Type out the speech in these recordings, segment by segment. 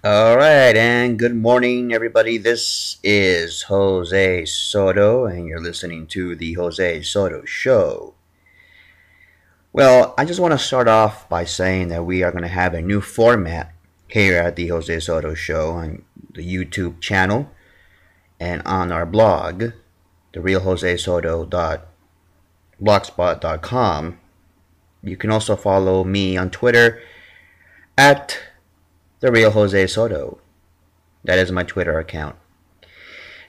All right, and good morning, everybody. This is Jose Soto, and you're listening to the Jose Soto Show. Well, I just want to start off by saying that we are going to have a new format here at the Jose Soto Show on the YouTube channel and on our blog, therealjosesoto.blogspot.com. You can also follow me on Twitter at therealjosesoto. That is my Twitter account.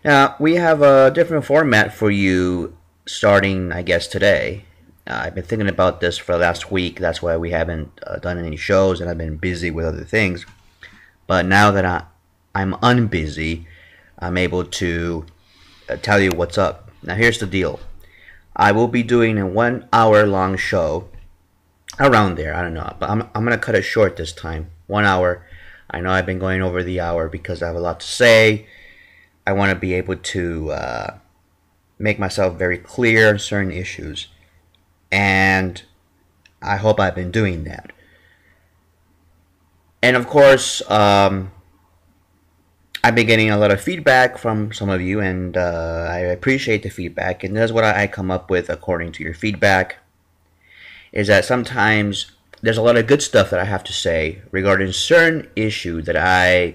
Now, we have a different format for you starting, I guess, today. I've been thinking about this for the last week. That's why we haven't done any shows, and I've been busy with other things. But now that I'm unbusy, I'm able to tell you what's up. Now, here's the deal. I will be doing a 1 hour long show around there. I don't know, but I'm going to cut it short this time. 1 hour. I know I've been going over the hour because I have a lot to say. I want to be able to make myself very clear on certain issues, and I hope I've been doing that. And of course, I've been getting a lot of feedback from some of you, and I appreciate the feedback. And that's what I come up with according to your feedback. Is that sometimes there's a lot of good stuff that I have to say regarding certain issue that I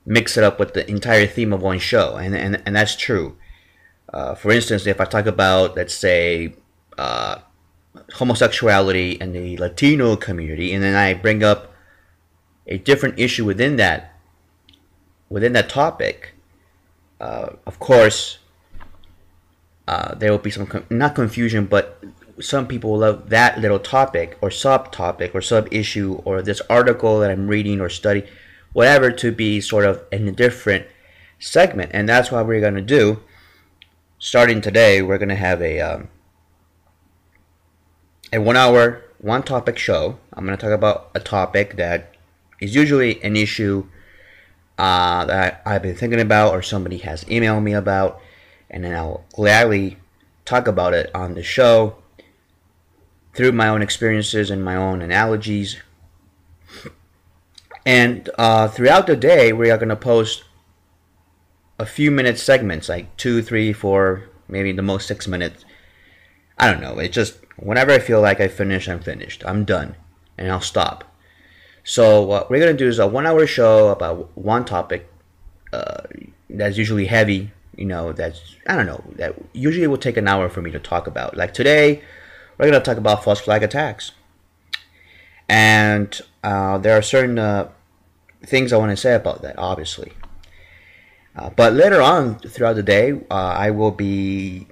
mix it up with the entire theme of one show, and that's true. For instance, if I talk about, let's say, homosexuality in the Latino community, and then I bring up a different issue within that topic, of course, there will be some not confusion, but some people will love that little topic or subtopic or sub issue or this article that I'm reading or studying, whatever, to be sort of in a different segment, and that's what we're gonna do. Starting today, we're gonna have a 1 hour, one topic show. I'm gonna talk about a topic that is usually an issue that I've been thinking about or somebody has emailed me about, and then I'll gladly talk about it on the show through my own experiences and my own analogies. And throughout the day, we are going to post a few minute segments, like 2, 3, 4, maybe the most 6 minutes. I don't know. It's just whenever I feel like I'm finished. I'm done, and I'll stop. So what we're gonna do is a 1 hour show about one topic that's usually heavy. That's, I don't know, that usually will take an hour for me to talk about. Like today, we're gonna talk about false flag attacks, and there are certain things I want to say about that, obviously. But later on throughout the day, I will be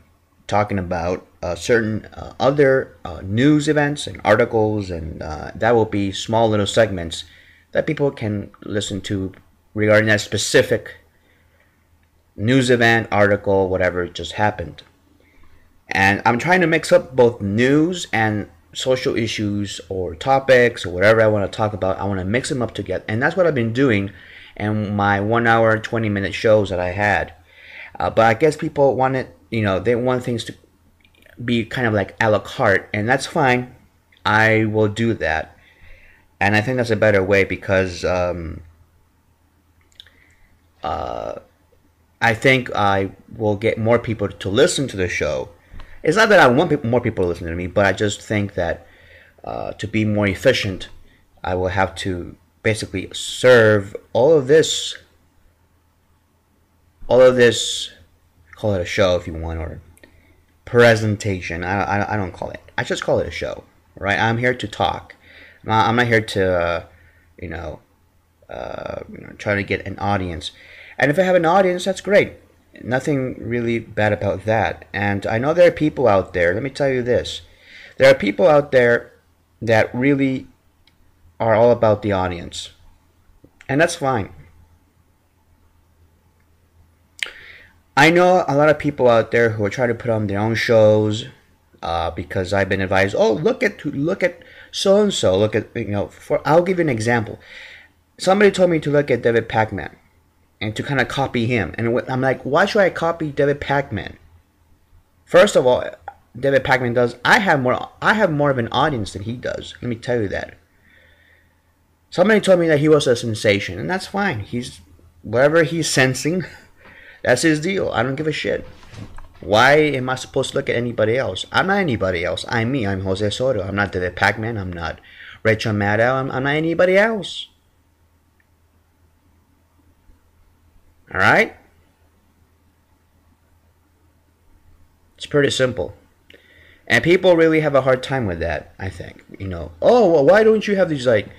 talking about certain other news events and articles, and that will be small little segments that people can listen to regarding that specific news event, article, whatever just happened. And I'm trying to mix up both news and social issues or topics or whatever I want to talk about. I want to mix them up together, and that's what I've been doing in my 1 hour, 20-minute shows that I had. But I guess people wanted, they want things to be kind of like a la carte, and that's fine. I will do that, and I think that's a better way because I think I will get more people to listen to the show. It's not that I want more people to listen to me, but I just think that to be more efficient, I will have to basically serve all of this, call it a show if you want, or presentation. I don't call it. I just call it a show, right? I'm here to talk. I'm not here to, try to get an audience. And if I have an audience, that's great. Nothing really bad about that. And I know there are people out there. Let me tell you this: there are people out there that really are all about the audience, and that's fine. I know a lot of people out there who are trying to put on their own shows because I've been advised. Oh, look at so and so. Look at I'll give you an example. Somebody told me to look at David Pacman and to kind of copy him, and I'm like, why should I copy David Pacman? First of all, David Pacman does. I have more of an audience than he does. Let me tell you that. Somebody told me that he was a sensation, and that's fine. Whatever he's sensing, that's his deal. I don't give a shit. Why am I supposed to look at anybody else? I'm not anybody else. I'm me. I'm Jose Soto. I'm not David Pac-Man. I'm not Rachel Maddow. I'm not anybody else. All right? It's pretty simple. And people really have a hard time with that, I think. Oh, well, why don't you have these, like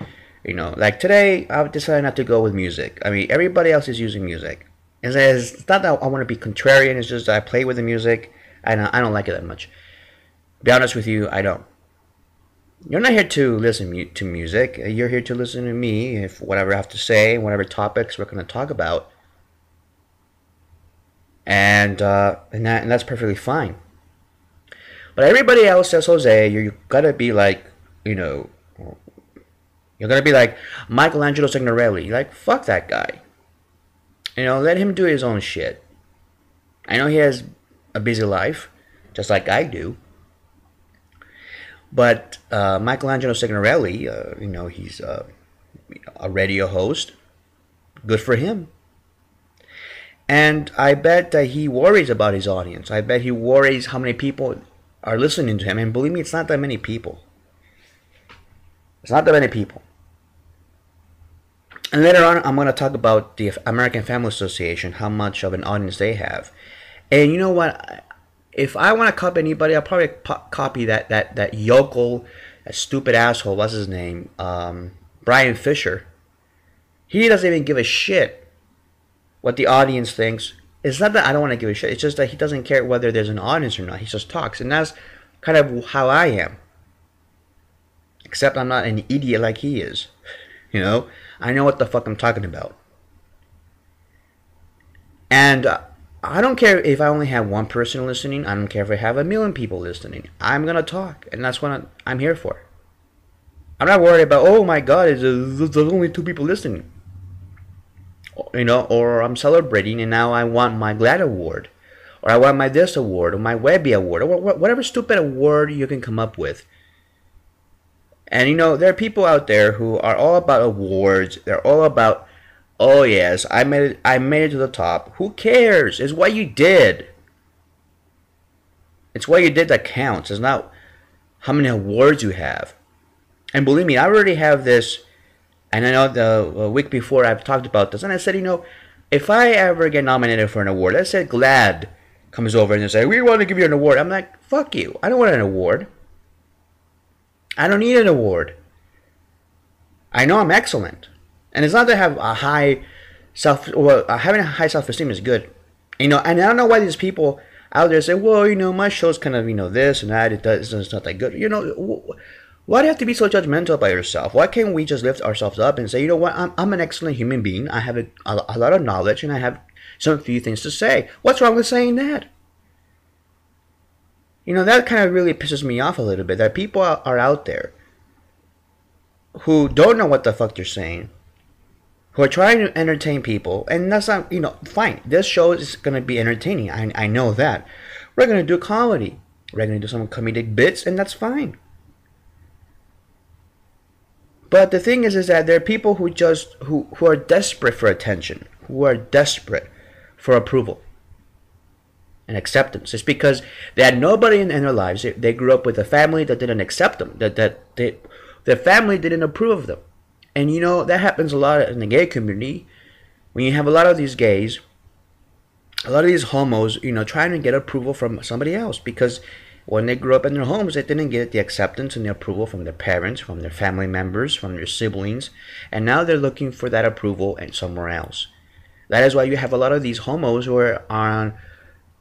today, I've decided not to go with music. I mean, everybody else is using music. It's not that I want to be contrarian, it's just that I play with the music, and I don't like it that much. To be honest with you, I don't. You're not here to listen to music. You're here to listen to me, if whatever I have to say, whatever topics we're going to talk about. And that's perfectly fine. But everybody else says, Jose, you gotta be like, you're gonna be like Michelangelo Signorelli. Like, fuck that guy. Let him do his own shit. I know he has a busy life, just like I do. But Michelangelo Signorelli, he's a radio host. Good for him. And I bet that he worries about his audience. I bet he worries how many people are listening to him. And believe me, it's not that many people. It's not that many people. And later on, I'm going to talk about the American Family Association, how much of an audience they have. And you know what? If I want to copy anybody, I'll probably copy that yokel, that stupid asshole, what's his name? Brian Fisher. He doesn't even give a shit what the audience thinks. It's not that I don't want to give a shit. It's just that he doesn't care whether there's an audience or not. He just talks. And that's kind of how I am. Except I'm not an idiot like he is. I know what the fuck I'm talking about. And I don't care if I only have one person listening. I don't care if I have 1 million people listening. I'm going to talk. And that's what I'm here for. I'm not worried about, oh my God, there's only 2 people listening. Or I'm celebrating and now I want my GLAAD award. Or I want my this award, or my Webby award, or whatever stupid award you can come up with. And there are people out there who are all about awards. They're all about, oh yes, I made it to the top. Who cares? It's what you did. It's what you did that counts. It's not how many awards you have. And believe me, I already have this. And I know the week before I've talked about this, and I said, if I ever get nominated for an award, let's say GLAAD comes over and they say, we want to give you an award. I'm like, fuck you. I don't want an award. I don't need an award. I know I'm excellent. And it's not that I have a high having a high self-esteem is good. And I don't know why these people out there say, well, my show's kind of, this and that. It's not that good. Why do you have to be so judgmental about yourself? Why can't we just lift ourselves up and say, you know what, I'm an excellent human being. I have a lot of knowledge and I have some few things to say. What's wrong with saying that? That kind of really pisses me off a little bit. That people are out there who don't know what the fuck they're saying, who are trying to entertain people. And that's not, fine. This show is going to be entertaining. I know that. We're going to do comedy. We're going to do some comedic bits, and that's fine. But the thing is that there are people who are desperate for attention, who are desperate for approval and acceptance. It's because they had nobody in their lives. They grew up with a family that didn't accept them, their family didn't approve of them. And that happens a lot in the gay community. When you have a lot of these gays, a lot of these homos, trying to get approval from somebody else, because when they grew up in their homes, they didn't get the acceptance and the approval from their parents, from their family members, from their siblings, and now they're looking for that approval somewhere else. That is why you have a lot of these homos who are on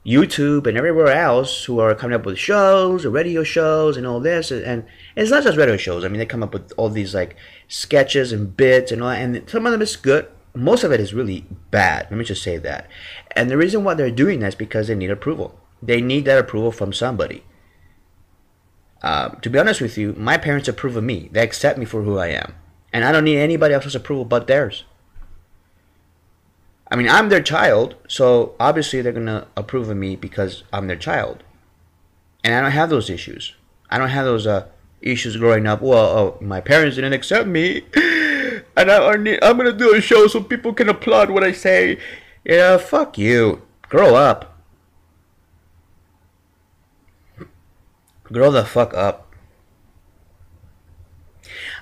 YouTube and everywhere else who are coming up with shows, or radio shows, and all this. And it's not just radio shows. I mean, they come up with all these like sketches and bits and all that, and some of them is good. Most of it is really bad. Let me just say that. And the reason why they're doing that is because they need approval. They need that approval from somebody. To be honest with you, my parents approve of me. They accept me for who I am. And I don't need anybody else's approval but theirs. I mean, I'm their child, so obviously they're going to approve of me because I'm their child. And I don't have those issues. I don't have those issues growing up. Well, my parents didn't accept me. and I'm gonna do a show so people can applaud what I say. Yeah, fuck you. Grow up. Grow the fuck up.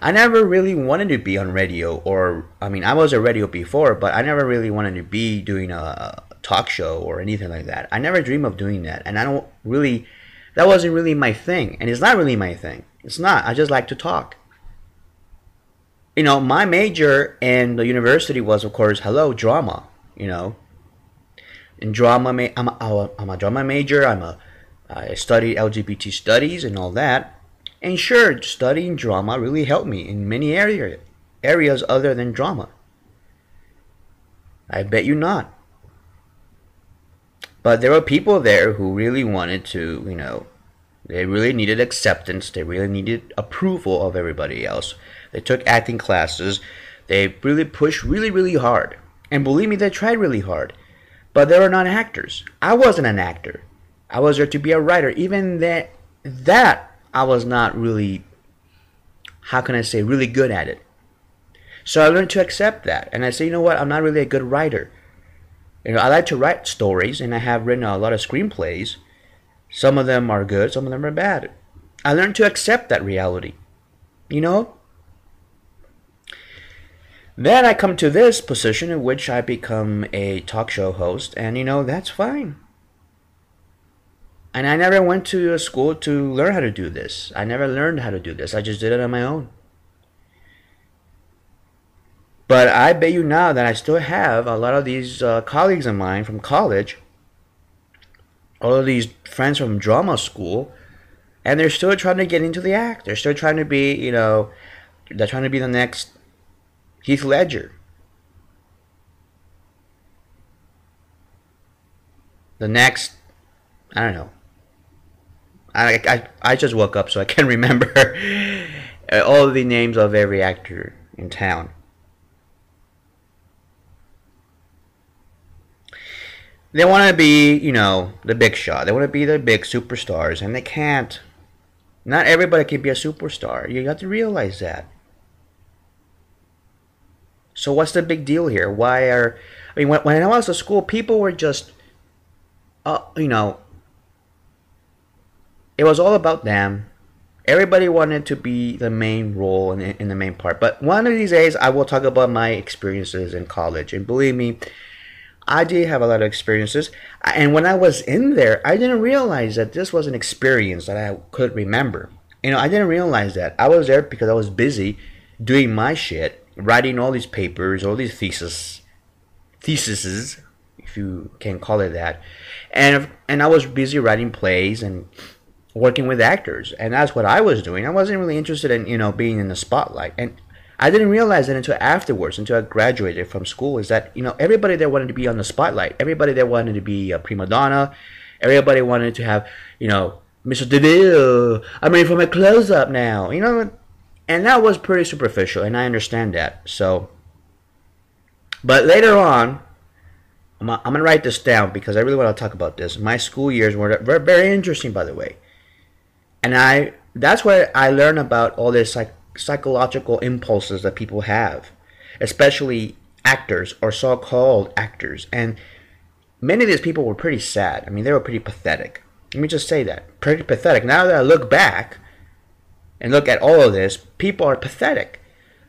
I never really wanted to be on radio, or I mean, I was a radio before, but I never really wanted to be doing a talk show or anything like that. I never dreamed of doing that, and I don't really. That wasn't really my thing, and it's not really my thing. It's not. I just like to talk. You know, my major in the university was, of course, drama. You know, in drama, I'm a drama major. I studied LGBT studies and all that. And sure, studying drama really helped me in many areas other than drama. I bet you not. But there were people there who really wanted to, you know, they really needed acceptance. They really needed approval of everybody else. They took acting classes. They really pushed really, really hard. And believe me, they tried really hard. But they were not actors. I wasn't an actor. I was there to be a writer. Even that I was not really, how can I say, really good at it. So I learned to accept that. And I say, you know what, I'm not really a good writer. You know, I like to write stories, and I have written a lot of screenplays. Some of them are good, some of them are bad. I learned to accept that reality. You know? Then I come to this position in which I become a talk show host, and you know, that's fine. And I never went to a school to learn how to do this. I never learned how to do this. I just did it on my own. But I bet you now that I still have a lot of these colleagues of mine from college, all of these friends from drama school, and they're still trying to get into the act. They're still trying to be, you know, they're trying to be the next Heath Ledger. The next, I don't know. I just woke up, so I can't remember all the names of every actor in town. They want to be, you know, the big shot. They want to be the big superstars, and they can't. Not everybody can be a superstar. You have to realize that. So what's the big deal here? I mean, when I was at school, people were just, you know, it was all about them. Everybody wanted to be the main role in the main part. But one of these days, I will talk about my experiences in college. And believe me, I did have a lot of experiences. And when I was in there, I didn't realize that this was an experience that I could remember. You know, I didn't realize that. I was there because I was busy doing my shit, writing all these papers, all these theses, if you can call it that. And I was busy writing plays and working with actors, and that's what I was doing. I wasn't really interested in, you know, being in the spotlight, and I didn't realize that until afterwards, until I graduated from school, is that, you know, everybody there wanted to be on the spotlight. Everybody there wanted to be a prima donna. Everybody wanted to have, you know, Mr. DeVille, I'm ready for my close-up now, you know, and that was pretty superficial, and I understand that. So, but later on, I'm gonna write this down because I really want to talk about this. My school years were very interesting, by the way. And that's where I learned about all this psychological impulses that people have, especially actors or so-called actors. And many of these people were pretty sad. I mean, they were pretty pathetic. Let me just say that. Pretty pathetic. Now that I look back and look at all of this, people are pathetic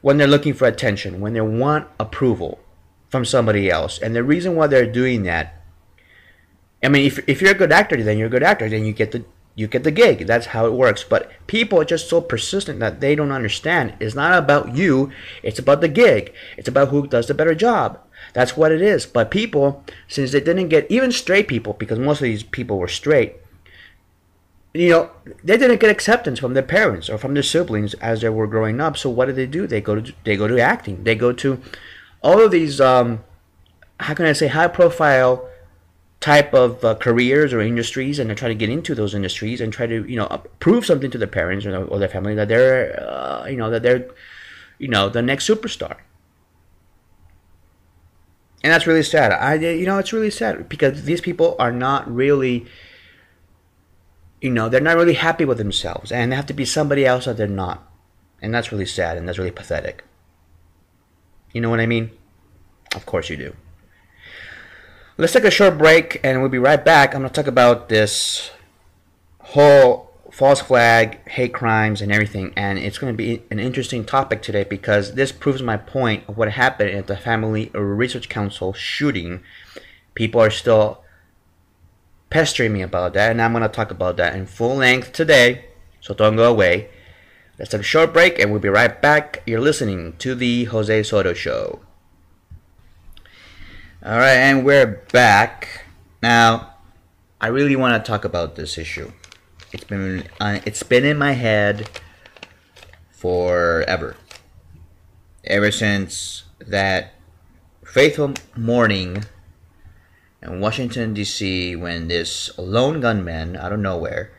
when they're looking for attention, when they want approval from somebody else. And the reason why they're doing that, I mean, if you're a good actor, then you're a good actor. Then you get the gig. That's how it works. But people are just so persistent that they don't understand. It's not about you. It's about the gig. It's about who does the better job. That's what it is. But people, since they didn't get, even straight people, because most of these people were straight, you know, they didn't get acceptance from their parents or from their siblings as they were growing up. So what do? They go to acting. They go to all of these, how can I say, high profile type of careers or industries, and they try to get into those industries and try to, you know, prove something to their parents or their family that they're, you know, the next superstar. And that's really sad. It's really sad because these people are not really, you know, they're not really happy with themselves, and they have to be somebody else that they're not. And that's really sad, and that's really pathetic. You know what I mean? Of course you do. Let's take a short break and we'll be right back. I'm going to talk about this whole false flag, hate crimes, and everything. And it's going to be an interesting topic today because this proves my point of what happened at the Family Research Council shooting. People are still pestering me about that, and I'm going to talk about that in full length today. So don't go away. Let's take a short break and we'll be right back. You're listening to the Jose Soto Show. Alright, and we're back. Now, I really want to talk about this issue. It's been in my head forever. Ever since that fateful morning in Washington, D.C. when this lone gunman out of nowhere,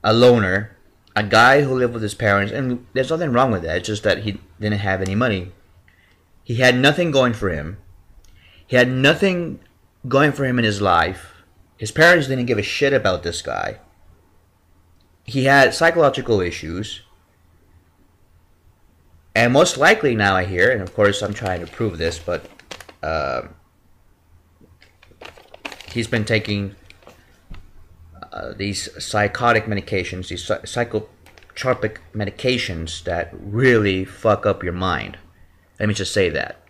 a loner, a guy who lived with his parents, and there's nothing wrong with that, it's just that he didn't have any money. He had nothing going for him. He had nothing going for him in his life. His parents didn't give a shit about this guy. He had psychological issues. And most likely now I hear, and of course I'm trying to prove this, but he's been taking these psychotic medications, these psychotropic medications that really fuck up your mind. Let me just say that.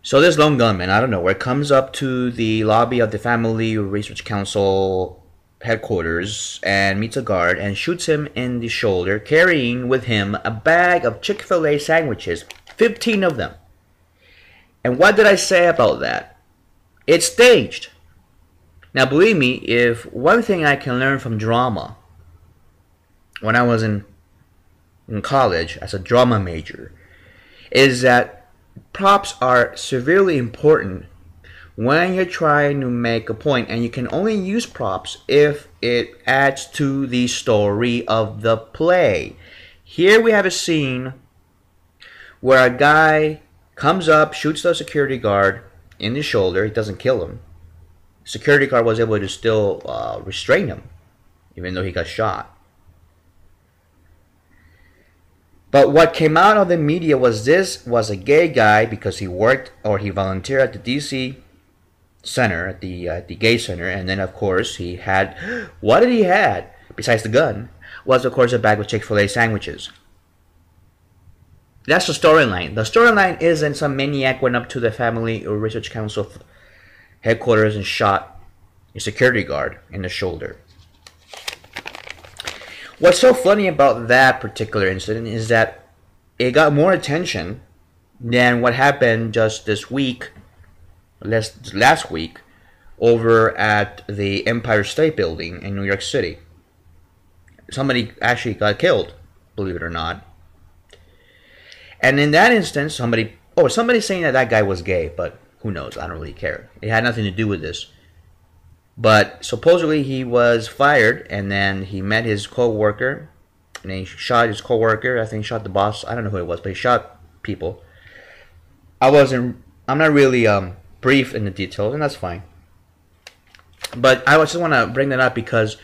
So this lone gunman, I don't know where, comes up to the lobby of the Family Research Council headquarters and meets a guard and shoots him in the shoulder, carrying with him a bag of Chick-fil-A sandwiches, 15 of them. And what did I say about that? It's staged. Now believe me, if one thing I can learn from drama, when I was in college as a drama major, is that props are severely important when you're trying to make a point, and you can only use props if it adds to the story of the play. Here we have a scene where a guy comes up, shoots the security guard in the shoulder. He doesn't kill him. Security guard was able to still restrain him, even though he got shot. But what came out of the media was this was a gay guy because he worked or he volunteered at the DC center, at the gay center, and then of course he had, what did he had besides the gun was of course a bag of Chick-fil-A sandwiches. That's the storyline. The storyline isn't some maniac went up to the Family Research Council headquarters and shot a security guard in the shoulder. What's so funny about that particular incident is that it got more attention than what happened just this week, last week, over at the Empire State Building in New York City. Somebody actually got killed, believe it or not. And in that instance, somebody's saying that guy was gay, but who knows? I don't really care. It had nothing to do with this. But supposedly he was fired, and then he met his co-worker, and he shot his co-worker. I think he shot the boss. I don't know who it was, but he shot people. I'm not really brief in the details, and that's fine. But I just want to bring that up because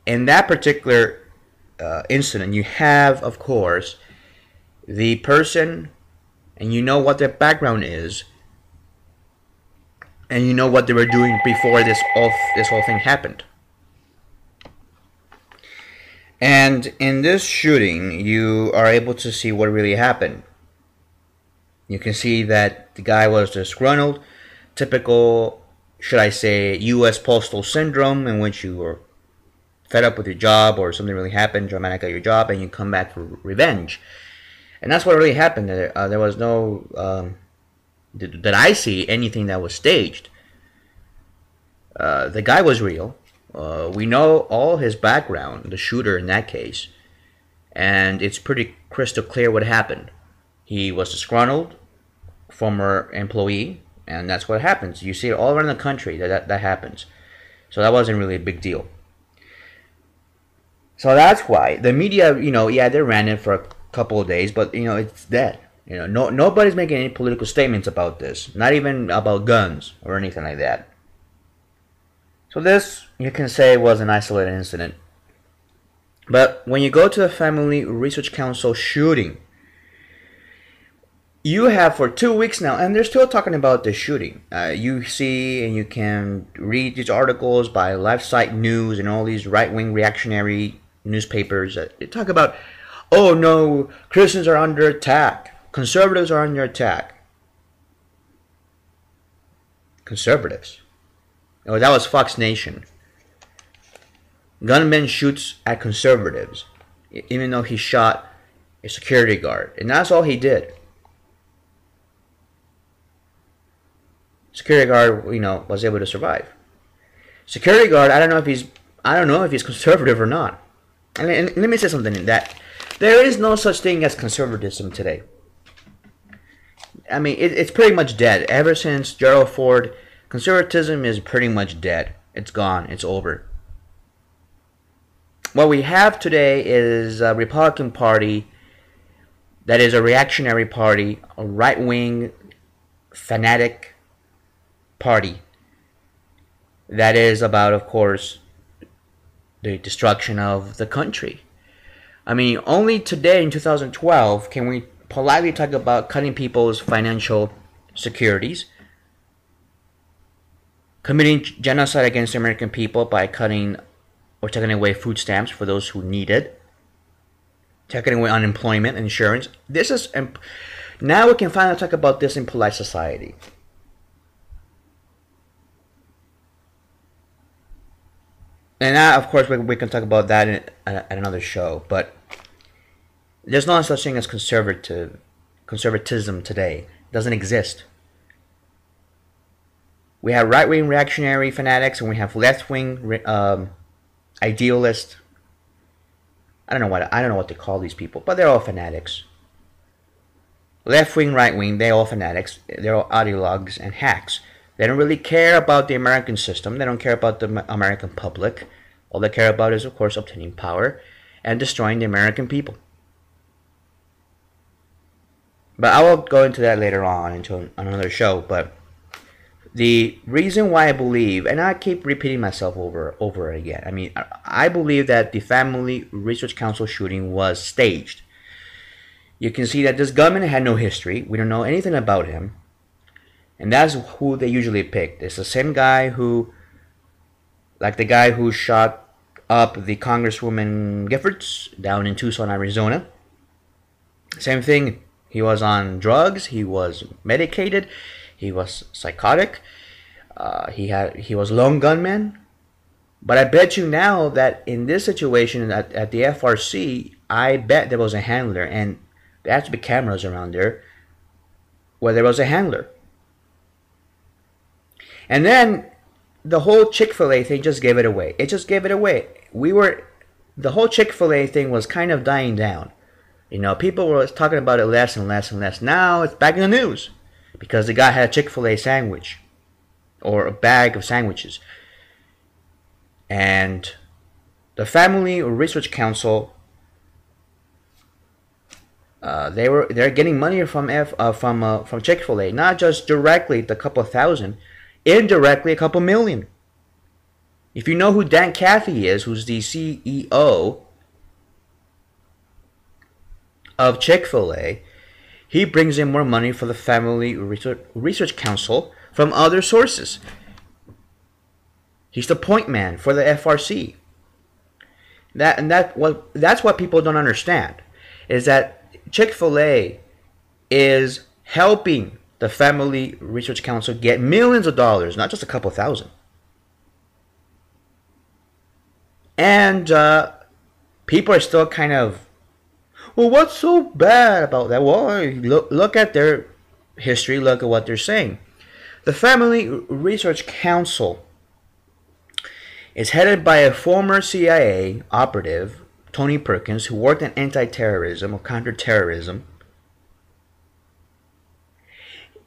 in that particular incident, you have, of course, the person, and you know what their background is, and you know what they were doing before this whole thing happened. And in this shooting, you are able to see what really happened. You can see that the guy was disgruntled, typical, should I say, U.S. Postal Syndrome, in which you were fed up with your job or something really happened dramatic at your job and you come back for revenge. And that's what really happened. There was no... that I see anything that was staged. The guy was real. We know all his background, the shooter in that case, and it's pretty crystal clear what happened. He was disgruntled, former employee, and that's what happens. You see it all around the country that happens. So that wasn't really a big deal. So that's why the media, they ran it for a couple of days, but it's dead. Nobody's making any political statements about this, not even about guns or anything like that. So this, you can say, was an isolated incident. But when you go to the Family Research Council shooting, you have for 2 weeks now, and they're still talking about the shooting. You see and you can read these articles by LifeSite News and all these right-wing reactionary newspapers that they talk about, oh no, Christians are under attack, conservatives are under attack. Conservatives. Oh, that was Fox Nation. Gunman shoots at conservatives, even though he shot a security guard, and that's all he did. Security guard, was able to survive. Security guard, I don't know if he's conservative or not. And let me say something in that there is no such thing as conservatism today. I mean, it's pretty much dead. Ever since Gerald Ford, conservatism is pretty much dead. It's gone. It's over. What we have today is a Republican Party that is a reactionary party, a right-wing, fanatic party that is about, of course, the destruction of the country. I mean, only today in 2012 can we politely talk about cutting people's financial securities, committing genocide against the American people by cutting or taking away food stamps for those who need it, taking away unemployment insurance. Now we can finally talk about this in polite society. And now, of course, we can talk about that at another show, but there's no such thing as conservatism today. It doesn't exist. We have right-wing reactionary fanatics, and we have left-wing idealists. I don't know what to call these people, but they're all fanatics. Left-wing, right-wing, they're all fanatics. They're all ideologues and hacks. They don't really care about the American system. They don't care about the American public. All they care about is, of course, obtaining power and destroying the American people. But I will go into that later on into another show. But the reason why I believe, and I keep repeating myself over again, I mean, I believe that the Family Research Council shooting was staged. You can see that this gunman had no history. We don't know anything about him. And that's who they usually pick. It's the same guy who, like the guy who shot up the Congresswoman Giffords down in Tucson, Arizona. Same thing. He was on drugs. He was medicated. He was psychotic. He was a lone gunman. But I bet you now that in this situation at the FRC, I bet there was a handler, and there had to be cameras around there where there was a handler. And then the whole Chick-fil-A thing just gave it away. It just gave it away. The whole Chick-fil-A thing was kind of dying down. People were talking about it less and less and less. Now it's back in the news because the guy had a Chick-fil-A sandwich or a bag of sandwiches. And the Family Research Council, they're getting money from Chick-fil-A, not just directly the couple thousand. Indirectly, a couple million. If you know who Dan Cathy is, who's the CEO of Chick-fil-A, he brings in more money for the Family Research Council from other sources. He's the point man for the FRC. That's what people don't understand, is that Chick-fil-A is helping the Family Research Council get millions of dollars, not just a couple thousand. And people are still kind of, well, what's so bad about that? Well, look at their history, look at what they're saying. The Family Research Council is headed by a former CIA operative, Tony Perkins, who worked in anti-terrorism or counterterrorism.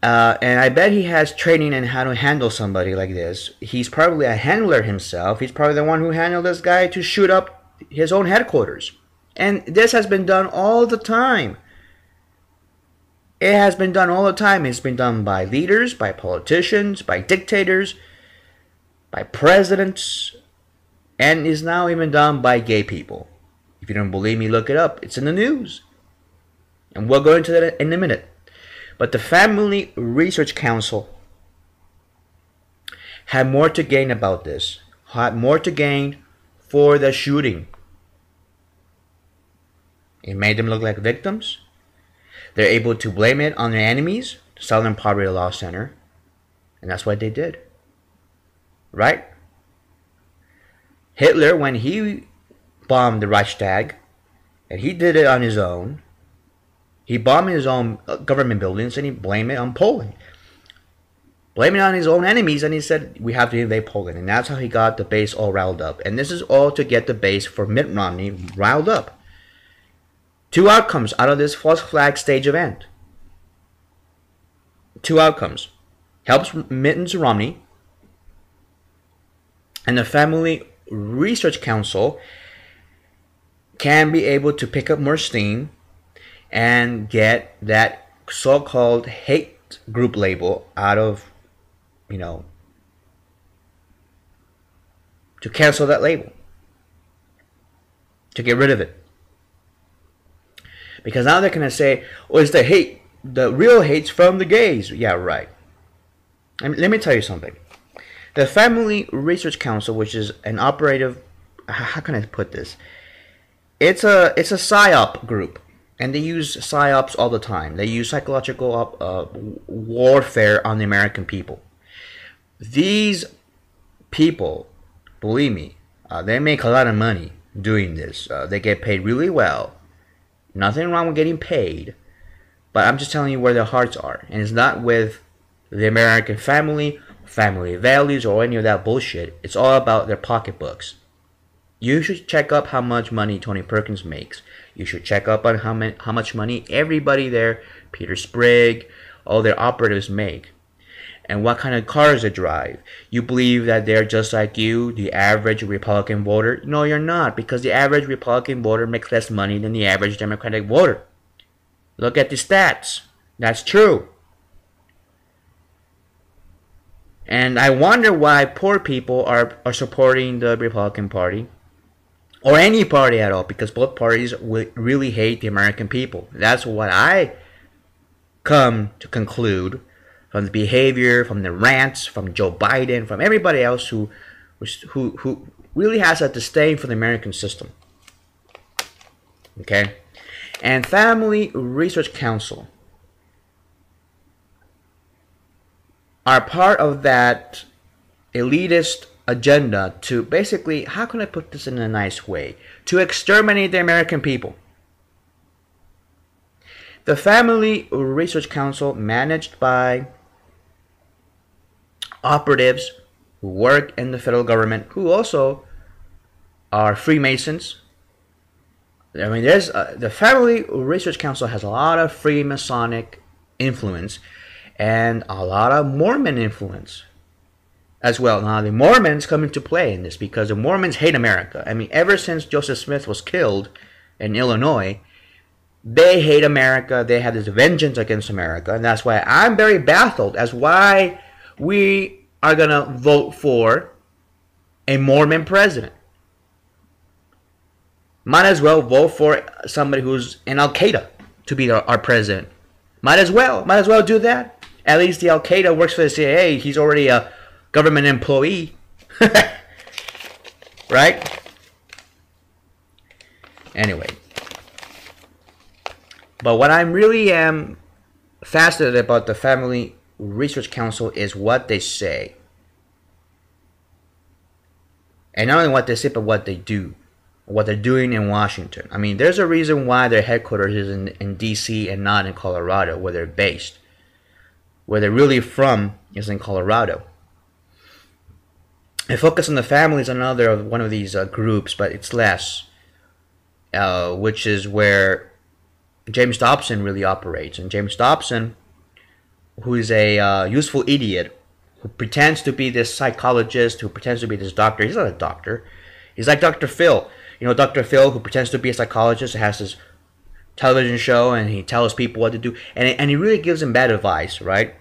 And I bet he has training in how to handle somebody like this. He's probably a handler himself. He's probably the one who handled this guy to shoot up his own headquarters. And this has been done all the time. It has been done all the time. It's been done by leaders, by politicians, by dictators, by presidents, and is now even done by gay people. If you don't believe me, look it up. It's in the news. And we'll go into that in a minute. But the Family Research Council had more to gain about this, had more to gain for the shooting. It made them look like victims. They're able to blame it on their enemies, the Southern Poverty Law Center, and that's what they did. Right? Hitler, when he bombed the Reichstag, and he did it on his own, he bombed his own government buildings and he blamed it on Poland. Blamed it on his own enemies, and he said, we have to invade Poland. And that's how he got the base all riled up. And this is all to get the base for Mitt Romney riled up. Two outcomes out of this false flag stage event. Two outcomes. Helps Mitt Romney, and the Family Research Council can be able to pick up more steam and get that so-called hate group label out of, to cancel that label, to get rid of it. Because now they're going to say, oh, it's the hate, the real hate's from the gays. Yeah, right. Let me tell you something. The Family Research Council, which is an operative, how can I put this? It's a PSYOP group, and they use PSYOPs all the time. They use psychological warfare on the American people. These people, believe me, they make a lot of money doing this. They get paid really well. Nothing wrong with getting paid, but I'm just telling you where their hearts are, and it's not with the American family values, or any of that bullshit. It's all about their pocketbooks. You should check up how much money Tony Perkins makes. You should check up on how much money everybody there, Peter Sprigg, all their operatives make, and what kind of cars they drive. You believe that they're just like you, the average Republican voter? No, you're not, because the average Republican voter makes less money than the average Democratic voter. Look at the stats. That's true. And I wonder why poor people are supporting the Republican Party, or any party at all, because both parties really hate the American people. That's what I come to conclude from the behavior, from the rants, from Joe Biden, from everybody else who really has a disdain for the American system. Okay? And Family Research Council are part of that elitist agenda to basically, how can I put this in a nice way, to exterminate the American people. The Family Research Council, managed by operatives who work in the federal government, who also are Freemasons. I mean, the Family Research Council has a lot of Freemasonic influence and a lot of Mormon influence as well. Now, the Mormons come into play in this because the Mormons hate America. I mean, ever since Joseph Smith was killed in Illinois, they hate America. They have this vengeance against America. And that's why I'm very baffled as why we are going to vote for a Mormon president. Might as well vote for somebody who's in Al-Qaeda to be our president. Might as well do that. At least the Al-Qaeda works for the CIA. He's already a government employee. Right? Anyway. But what I really am fascinated about the Family Research Council is what they say. And not only what they say, but what they do. What they're doing in Washington. I mean, there's a reason why their headquarters is in D.C. and not in Colorado, where they're based. Where they're really from is in Colorado. And Focus on the Family is another one of these groups, but it's less. Which is where James Dobson really operates. And James Dobson, who is a useful idiot, who pretends to be this psychologist, who pretends to be this doctor. He's not a doctor. He's like Dr. Phil. You know, Dr. Phil, who pretends to be a psychologist, has this television show, and he tells people what to do. And he really gives them bad advice, right?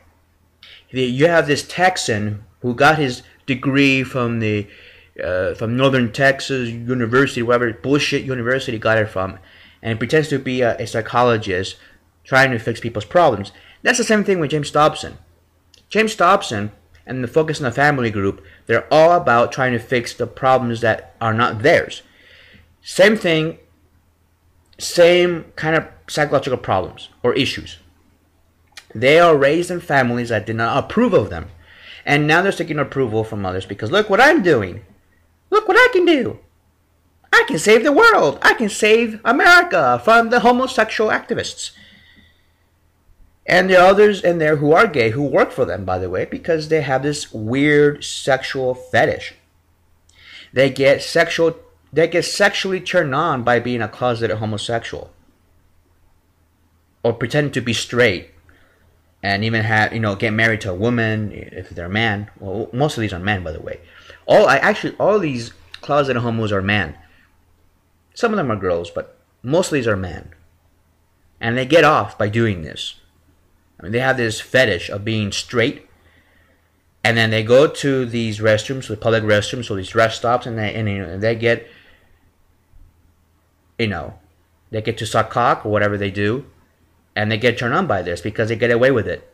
You have this Texan who got his degree from Northern Texas University, whatever bullshit university got it from, and he pretends to be a psychologist trying to fix people's problems. That's the same thing with James Dobson. James Dobson and the Focus on the Family group, they're all about trying to fix the problems that are not theirs. Same thing, same kind of psychological problems or issues. They are raised in families that did not approve of them. And now they're seeking approval from others because look what I'm doing. Look what I can do. I can save the world. I can save America from the homosexual activists. And there are others in there who are gay who work for them, by the way, because they have this weird sexual fetish. They get sexually turned on by being a closeted homosexual. Or pretending to be straight. And even have, get married to a woman if they're a man. Well, most of these are men, by the way. All these closeted homos are men. Some of them are girls, but most of these are men. And they get off by doing this. I mean, they have this fetish of being straight. And then they go to these restrooms, the public restrooms, or these rest stops, and they get, they get to suck cock or whatever they do. And they get turned on by this because they get away with it.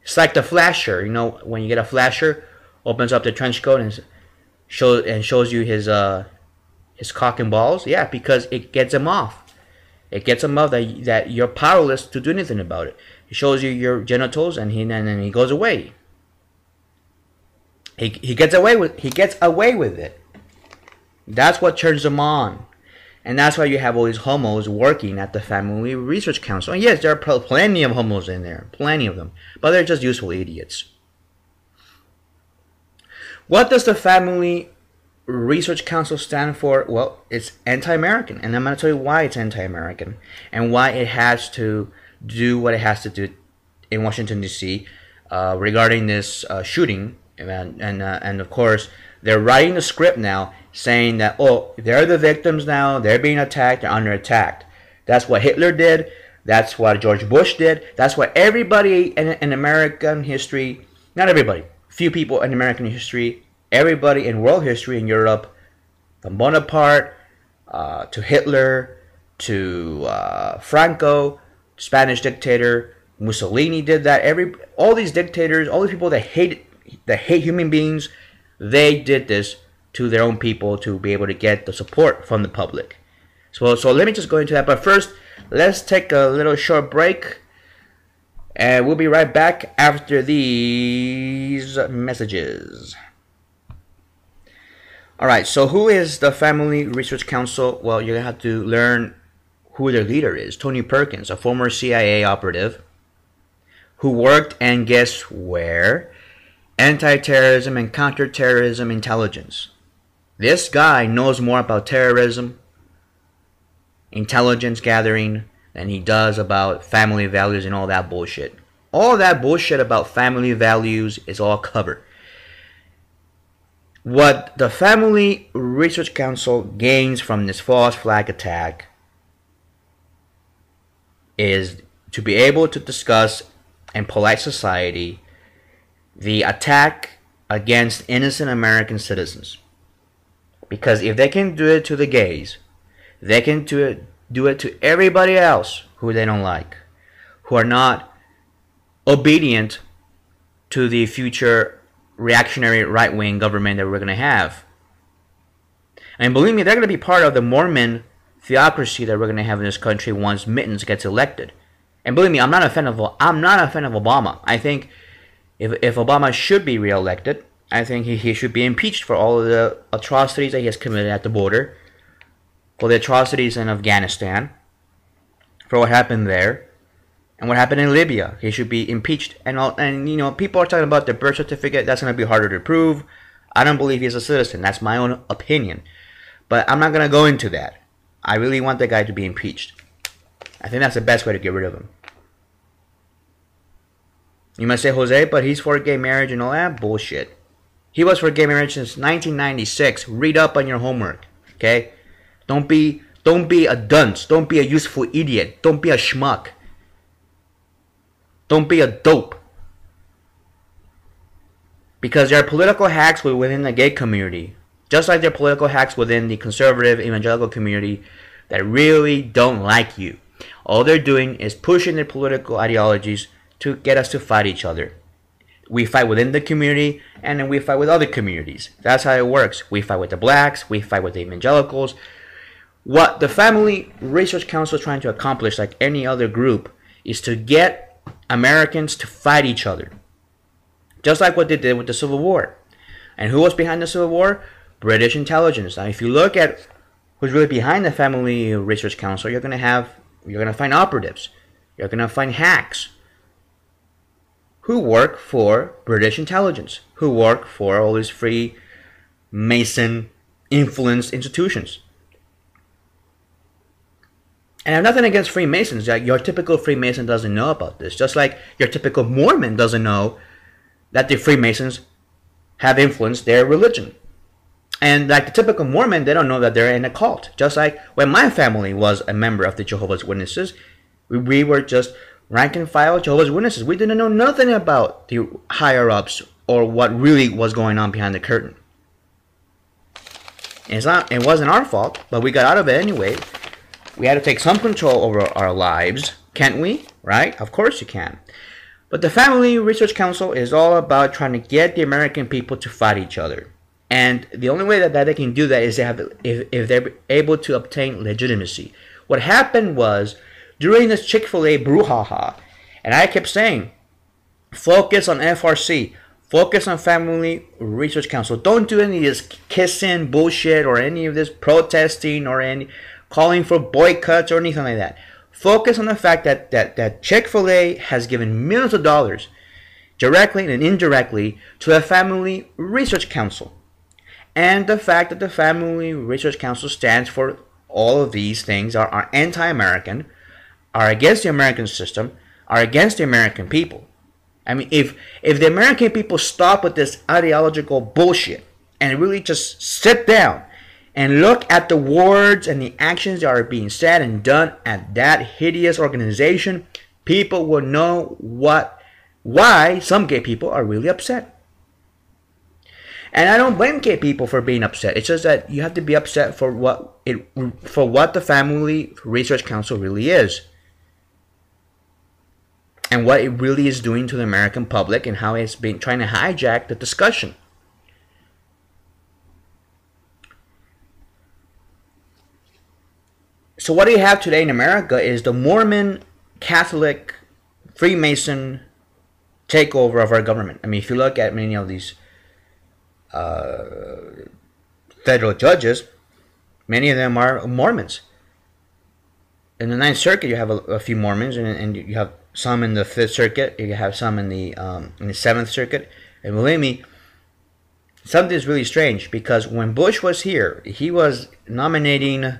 It's like the flasher, when you get a flasher, opens up the trench coat and shows you his cock and balls. Yeah, because it gets him off. It gets him off that you're powerless to do anything about it. It shows you your genitals, and then he goes away. He gets away with it. That's what turns him on. And that's why you have all these homos working at the Family Research Council. And yes, there are plenty of homos in there. Plenty of them. But they're just useful idiots. What does the Family Research Council stand for? Well, it's anti-American. And I'm going to tell you why it's anti-American. And why it has to do what it has to do in Washington, D.C. Regarding this shooting. And of course, they're writing the script now saying that, they're the victims now, they're being attacked, they're under attack. That's what Hitler did, that's what George Bush did, that's what everybody in American history, not everybody, few people in American history, everybody in world history in Europe, from Bonaparte to Hitler to Franco, Spanish dictator, Mussolini did that. All these dictators, all these people that hate human beings, they did this to their own people to be able to get the support from the public. So let me just go into that. But first, let's take a little short break. And we'll be right back after these messages. Alright, so who is the Family Research Council? Well, you're going to have to learn who their leader is. Tony Perkins, a former CIA operative who worked, and guess where? Anti-terrorism and counter-terrorism intelligence. This guy knows more about terrorism, intelligence gathering, than he does about family values and all that bullshit. All that bullshit about family values is all covered. What the Family Research Council gains from this false flag attack is to be able to discuss in polite society the attack against innocent American citizens. Because if they can do it to the gays, they can do it to everybody else who they don't like, who are not obedient to the future reactionary right-wing government that we're going to have. And believe me, they're going to be part of the Mormon theocracy that we're going to have in this country once Mittens gets elected. And believe me, I'm not a fan of Obama. I think if Obama should be reelected, I think he should be impeached for all of the atrocities that he has committed at the border, for the atrocities in Afghanistan, for what happened there, and what happened in Libya. He should be impeached. And people are talking about the birth certificate. That's going to be harder to prove. I don't believe he's a citizen. That's my own opinion. But I'm not going to go into that. I really want the guy to be impeached. I think that's the best way to get rid of him. You might say, Jose, but he's for gay marriage and all that bullshit. He was for gay marriage since 1996. Read up on your homework, okay? Don't be a dunce. Don't be a useful idiot. Don't be a schmuck. Don't be a dope. Because there are political hacks within the gay community, just like there are political hacks within the conservative evangelical community that really don't like you. All they're doing is pushing their political ideologies to get us to fight each other. We fight within the community, and then we fight with other communities. That's how it works. We fight with the blacks, we fight with the evangelicals. What the Family Research Council is trying to accomplish, like any other group, is to get Americans to fight each other. Just like what they did with the Civil War. And who was behind the Civil War? British intelligence. Now, if you look at who's really behind the Family Research Council, you're gonna find operatives. You're gonna find hacks who work for British intelligence, who work for all these Freemason influenced institutions. And I have nothing against Freemasons. Like, your typical Freemason doesn't know about this. Just like your typical Mormon doesn't know that the Freemasons have influenced their religion. And like the typical Mormon, they don't know that they're in a cult. Just like when my family was a member of the Jehovah's Witnesses, we were just rank and file Jehovah's Witnesses. We didn't know nothing about the higher-ups or what really was going on behind the curtain. And it wasn't our fault, but we got out of it anyway. We had to take some control over our lives, can't we? Right? Of course you can. But the Family Research Council is all about trying to get the American people to fight each other. And the only way that they can do that is if they're able to obtain legitimacy. What happened was, during this Chick-fil-A brouhaha, and I kept saying, focus on FRC, focus on Family Research Council. Don't do any of this kissing bullshit or any of this protesting or any calling for boycotts or anything like that. Focus on the fact that Chick-fil-A has given millions of dollars, directly and indirectly, to the Family Research Council. And the fact that the Family Research Council stands for all of these things are anti-American, are against the American system, are against the American people. I mean, if the American people stop with this ideological bullshit and really just sit down and look at the words and the actions that are being said and done at that hideous organization, people will know why some gay people are really upset. And I don't blame gay people for being upset. It's just that you have to be upset for what the Family Research Council really is. And what it really is doing to the American public and how it's been trying to hijack the discussion. So what you have today in America is the Mormon, Catholic, Freemason takeover of our government. I mean, if you look at many of these federal judges, many of them are Mormons. In the Ninth Circuit, you have a few Mormons, and you have some in the Fifth Circuit. You have some in the Seventh Circuit. And believe me, something's really strange, because when Bush was here, he was nominating.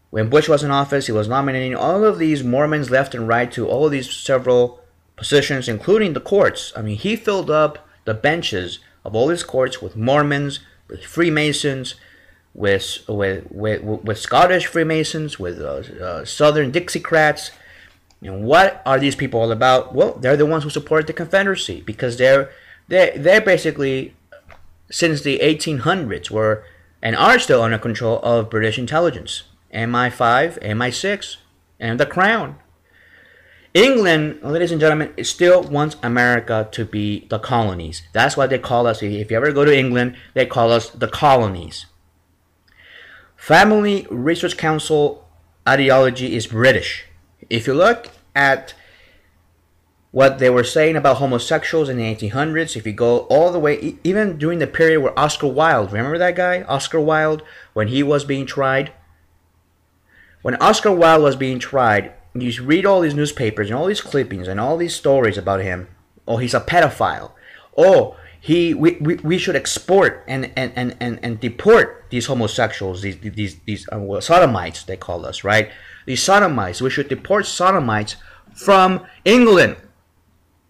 When Bush was in office, he was nominating all of these Mormons left and right to all of these several positions, including the courts. I mean, he filled up the benches of all these courts with Mormons, with Freemasons, with Scottish Freemasons, with Southern Dixiecrats. And what are these people all about? Well, they're the ones who support the Confederacy, because they're basically, since the 1800s, were and are still under control of British intelligence. MI5, MI6, and the Crown. England, ladies and gentlemen, still wants America to be the colonies. That's what they call us. If you ever go to England, they call us the colonies. Family Research Council ideology is British. If you look at what they were saying about homosexuals in the 1800s, if you go all the way, even during the period where Oscar Wilde, remember that guy, Oscar Wilde, when he was being tried? When Oscar Wilde was being tried, you read all these newspapers and all these clippings and all these stories about him. Oh, he's a pedophile. Oh, we should export and deport these homosexuals, these sodomites, they call us, right? These sodomites. We should deport sodomites from England.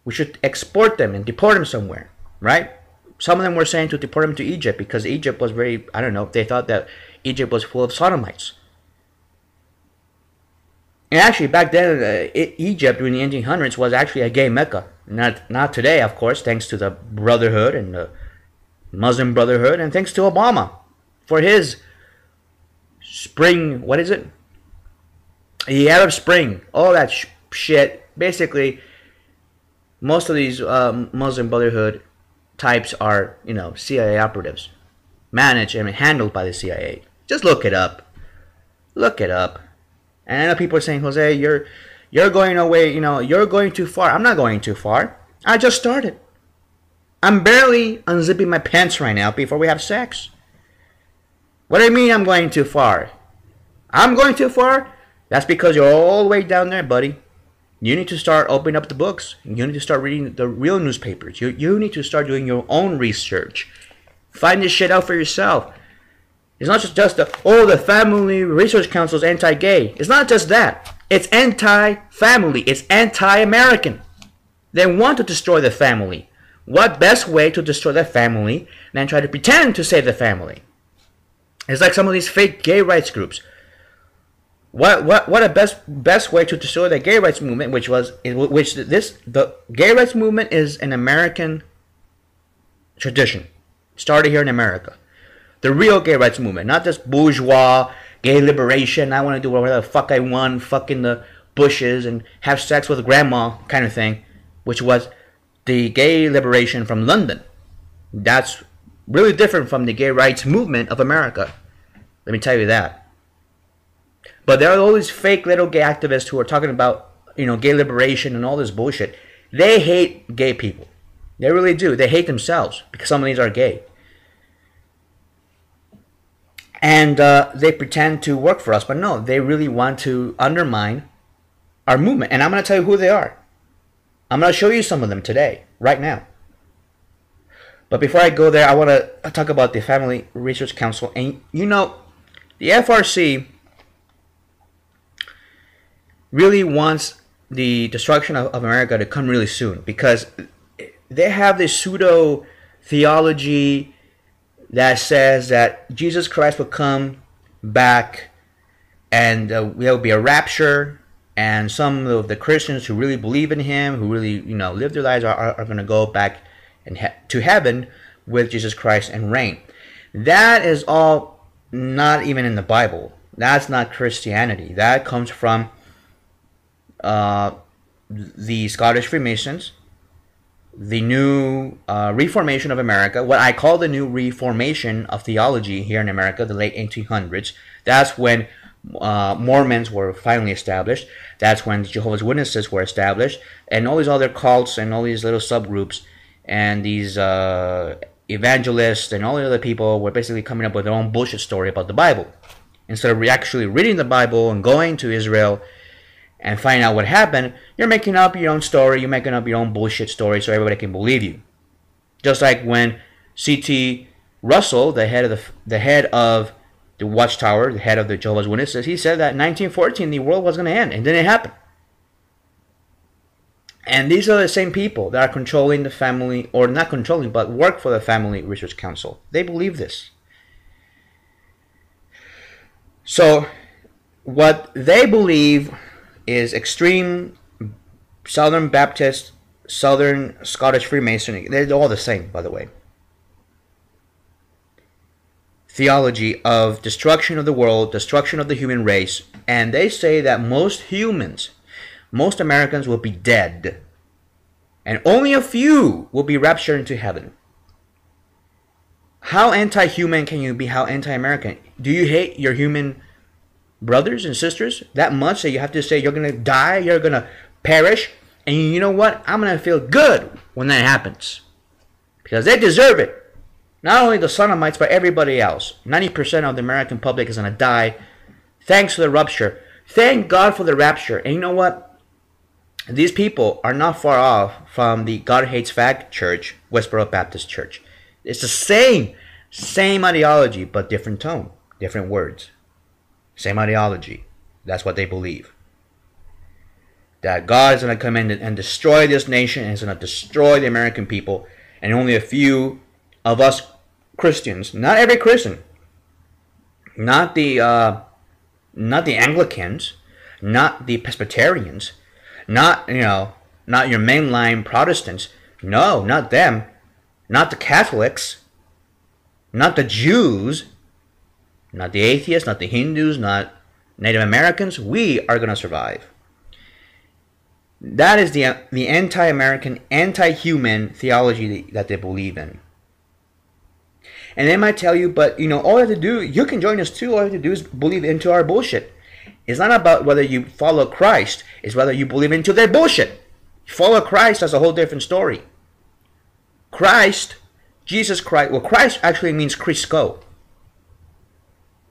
We should export them and deport them somewhere, right? Some of them were saying to deport them to Egypt, because Egypt was very, I don't know, they thought that Egypt was full of sodomites. And actually, back then, Egypt during the 1800s was actually a gay mecca. Not today, of course, thanks to the Brotherhood and the Muslim Brotherhood, and thanks to Obama for his spring, what is it? The Arab Spring, all that shit. Basically, Most of these Muslim Brotherhood types are, CIA operatives, managed and handled by the CIA. Just look it up. Look it up. And I know people are saying, Jose, you're going away. You're going too far. I'm not going too far. I just started. I'm barely unzipping my pants right now before we have sex. What do you mean I'm going too far? I'm going too far? That's because you're all the way down there, buddy. You need to start opening up the books. You need to start reading the real newspapers. You need to start doing your own research. Find this shit out for yourself. It's not just the Family Research Council is anti-gay. It's not just that. It's anti-family. It's anti-American. They want to destroy the family. What best way to destroy the family than try to pretend to save the family? It's like some of these fake gay rights groups. What a best way to destroy the gay rights movement, the gay rights movement is an American tradition, started here in America. The real gay rights movement, not this bourgeois gay liberation. I want to do whatever the fuck I want, fuck in the bushes and have sex with grandma kind of thing, which was the gay liberation from London. That's really different from the gay rights movement of America. Let me tell you that. But there are all these fake little gay activists who are talking about, gay liberation and all this bullshit. They hate gay people. They really do. They hate themselves because some of these are gay. And they pretend to work for us, but no, they really want to undermine our movement. And I'm going to tell you who they are. I'm going to show you some of them today, right now. But before I go there, I want to talk about the Family Research Council. And the FRC really wants the destruction of America to come really soon because they have this pseudo theology that says that Jesus Christ will come back and there will be a rapture, and some of the Christians who really believe in him, who really live their lives, are going to go back to heaven with Jesus Christ and reign. That is all not even in the Bible. That's not Christianity. That comes from the Scottish Freemasons, the new Reformation of America, what I call the new Reformation of theology here in America, the late 1800s. That's when Mormons were finally established. That's when Jehovah's Witnesses were established, and all these other cults and all these little subgroups and these evangelists and all the other people were basically coming up with their own bullshit story about the Bible. Instead of actually reading the Bible and going to Israel and finding out what happened, you're making up your own story, you're making up your own bullshit story so everybody can believe you. Just like when C.T. Russell, the head of the Watchtower, the head of the Jehovah's Witnesses, he said that in 1914 the world was going to end, and then it happened. And these are the same people that are controlling the family, or not controlling, but work for the Family Research Council. They believe this. So, what they believe is extreme Southern Baptist, Southern Scottish Freemasonry. They're all the same, by the way. Theology of destruction of the world, destruction of the human race. And they say that most humans, most Americans will be dead. And only a few will be raptured into heaven. How anti-human can you be? How anti-American? Do you hate your human brothers and sisters that much that you have to say you're going to die, you're going to perish, and you know what? I'm going to feel good when that happens. Because they deserve it. Not only the sodomites, but everybody else. 90% of the American public is going to die thanks to the rapture. Thank God for the rapture. And you know what? These people are not far off from the God Hates Fag Church, Westboro Baptist Church. It's the same ideology, but different tone, different words. Same ideology. That's what they believe. That God is going to come in and destroy this nation, and is going to destroy the American people, and only a few of us Christians, not every Christian, not the Anglicans, not the Presbyterians, not your mainline Protestants, no, not them, not the Catholics, not the Jews, not the atheists, not the Hindus, not Native Americans. We are going to survive. That is the anti-American, anti-human theology that they believe in. And they might tell you, but all you have to do, you can join us too. All you have to do is believe into our bullshit. It's not about whether you follow Christ. It's whether you believe into their bullshit. Follow Christ, that's a whole different story. Christ, Jesus Christ, well, Christ actually means Crisco.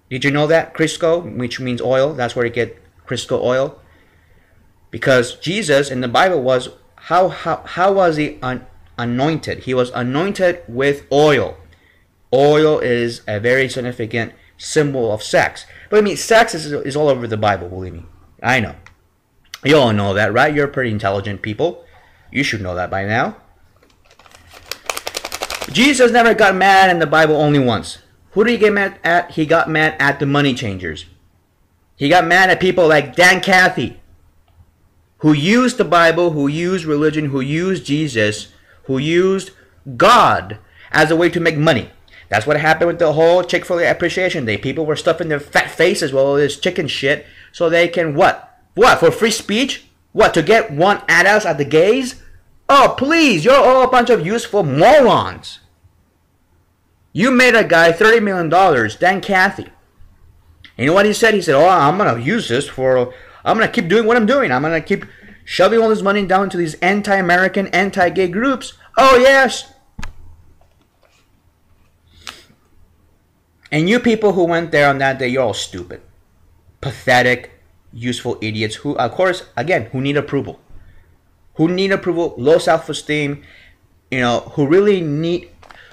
Did you know that? Crisco, which means oil, that's where you get Crisco oil. Because Jesus in the Bible was, how was he anointed? He was anointed with oil. Oil is a very significant symbol of sex. But I mean, sex is all over the Bible, believe me. I know. You all know that, right? You're pretty intelligent people. You should know that by now. Jesus never got mad in the Bible only once. Who did he get mad at? He got mad at the money changers. He got mad at people like Dan Cathy, who used the Bible, who used religion, who used Jesus, who used God as a way to make money. That's what happened with the whole Chick-fil-A Appreciation Day. People were stuffing their fat faces with all this chicken shit so they can what? What? For free speech? What? To get one at us at the gays? Oh, please, you're all a bunch of useful morons. You made a guy $30 million, Dan Cathy. And you know what he said? He said, oh, I'm going to use this for, I'm going to keep doing what I'm doing. I'm going to keep shoving all this money down to these anti-American, anti-gay groups. Oh, yes. And you people who went there on that day, you're all stupid. Pathetic, useful idiots who, of course, again, who need approval. Who need approval, low self-esteem, who really need,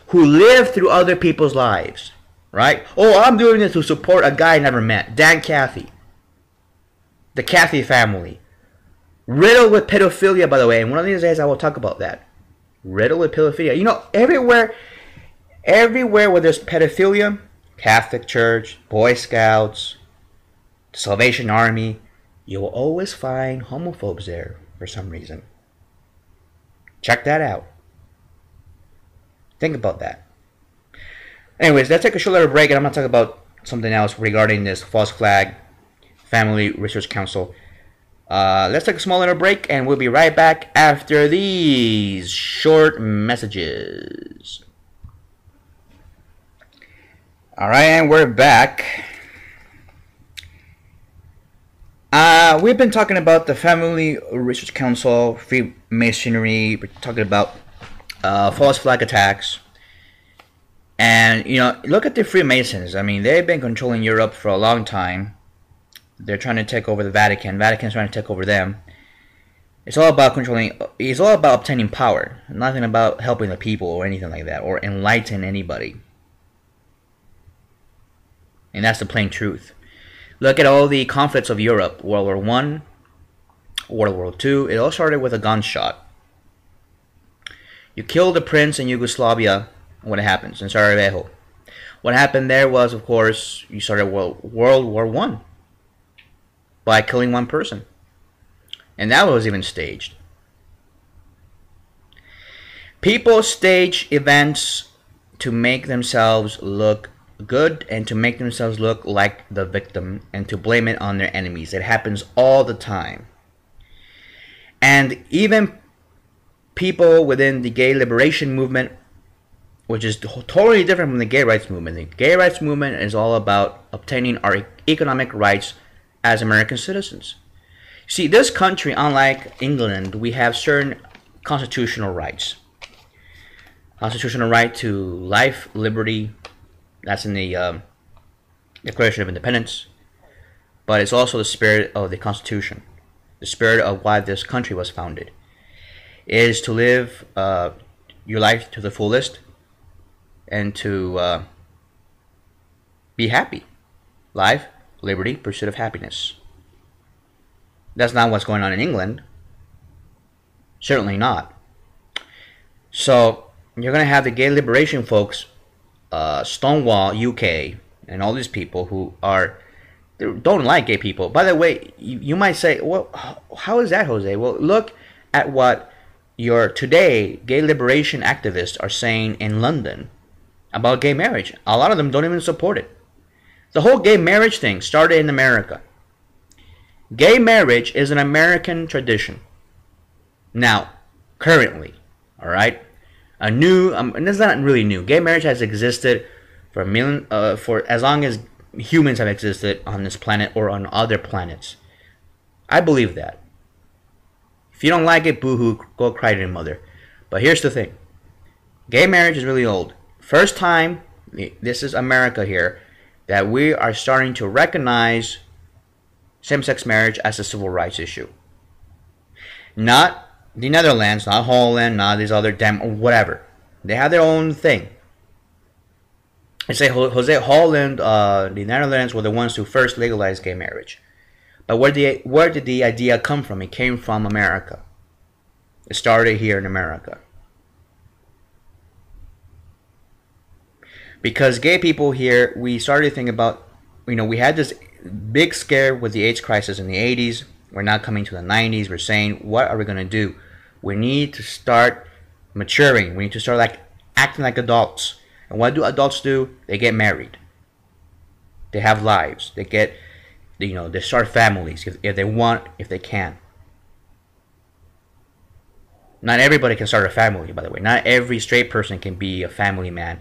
who live through other people's lives, right? Oh, I'm doing this to support a guy I never met, Dan Cathy. The Cathy family. Riddled with pedophilia, by the way, and one of these days I will talk about that. Riddled with pedophilia. Everywhere where there's pedophilia, Catholic Church, Boy Scouts, the Salvation Army, you will always find homophobes there for some reason. Check that out. Think about that. Anyways, let's take a short little break, and I'm going to talk about something else regarding this false flag Family Research Council. Let's take a small little break, and we'll be right back after these short messages. Alright, and we're back. We've been talking about the Family Research Council, Freemasonry, we're talking about false flag attacks. And, look at the Freemasons. I mean, they've been controlling Europe for a long time. They're trying to take over the Vatican. Vatican's trying to take over them. It's all about controlling, it's all about obtaining power. Nothing about helping the people or anything like that, or enlighten anybody. And that's the plain truth. Look at all the conflicts of Europe. World War I, World War II. It all started with a gunshot. You kill the prince in Yugoslavia, what happens? In Sarajevo. What happened there was, of course, you started World War I by killing one person. And that was even staged. People stage events to make themselves look good and to make themselves look like the victim and to blame it on their enemies. It happens all the time. And even people within the gay liberation movement, which is totally different from the gay rights movement. The gay rights movement is all about obtaining our economic rights as American citizens. See, this country, unlike England, we have certain constitutional rights. Constitutional right to life, liberty, that's in the Declaration of Independence. But it's also the spirit of the Constitution. The spirit of why this country was founded. Is to live your life to the fullest and to be happy. Life, liberty, pursuit of happiness. That's not what's going on in England. Certainly not. So, you're going to have the gay liberation folks, Stonewall UK, and all these people who don't like gay people. By the way, you might say, well, how is that, Jose? Well, look at what your today gay liberation activists are saying in London about gay marriage. A lot of them don't even support it. The whole gay marriage thing started in America. Gay marriage is an American tradition. Now, currently, all right, a new, and it's not really new. Gay marriage has existed for for as long as humans have existed on this planet or on other planets. I believe that. If you don't like it, boo-hoo, go cry to your mother. But here's the thing. Gay marriage is really old. First time, this is America here, that we are starting to recognize same-sex marriage as a civil rights issue. Not the Netherlands, not Holland, not these other or whatever. They have their own thing. I say Jose Holland, the Netherlands were the ones who first legalized gay marriage. But where did the idea come from? It came from America. It started here in America. Because gay people here, we started to think about, we had this big scare with the AIDS crisis in the 80s. We're now coming to the 90s. We're saying, what are we going to do? We need to start maturing. We need to start acting like adults. And what do adults do? They get married. They have lives. They get, they start families if they want, if they can. Not everybody can start a family, by the way. Not every straight person can be a family man,